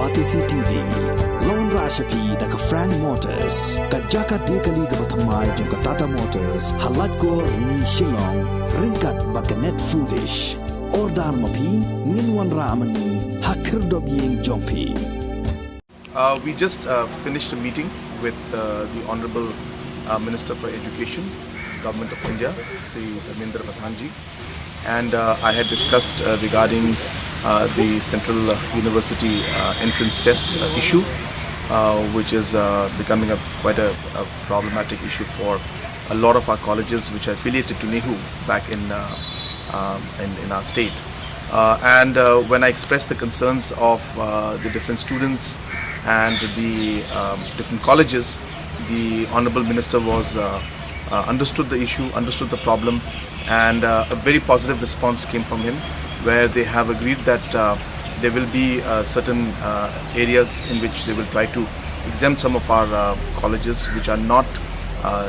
Batisi TV, Lone Rashapi, the Frank Motors, Kajaka Dekali Gabatamai, Junka Tata Motors, Halatko, Ni Shillong, Rinkat Bakanet Foodish, Ordar Mapi, Ninwan Ramani, Hakirdobying Jompi. We just finished a meeting with the Honorable Minister for Education, Government of India, Sri Dharmendra Pradhanji, and I had discussed regarding the Central University entrance test issue, which is becoming quite a problematic issue for a lot of our colleges which are affiliated to NEHU back in our state. And when I expressed the concerns of the different students and the different colleges, the Honorable Minister was understood the issue, understood the problem, and a very positive response came from him, where they have agreed that there will be certain areas in which they will try to exempt some of our colleges which are not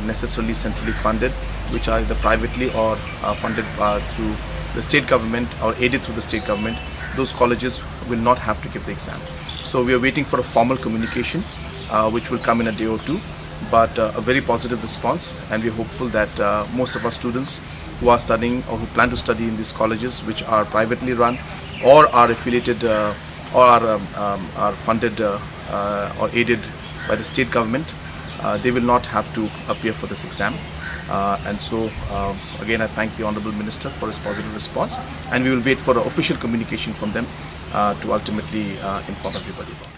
necessarily centrally funded, which are either privately or funded through the state government or aided through the state government. Those colleges will not have to give the exam. So we are waiting for a formal communication which will come in a day or two, but a very positive response, and we are hopeful that most of our students who are studying or who plan to study in these colleges which are privately run or are affiliated or are funded or aided by the state government, they will not have to appear for this exam. And so again, I thank the Honorable Minister for his positive response, and we will wait for an official communication from them to ultimately inform everybody about it.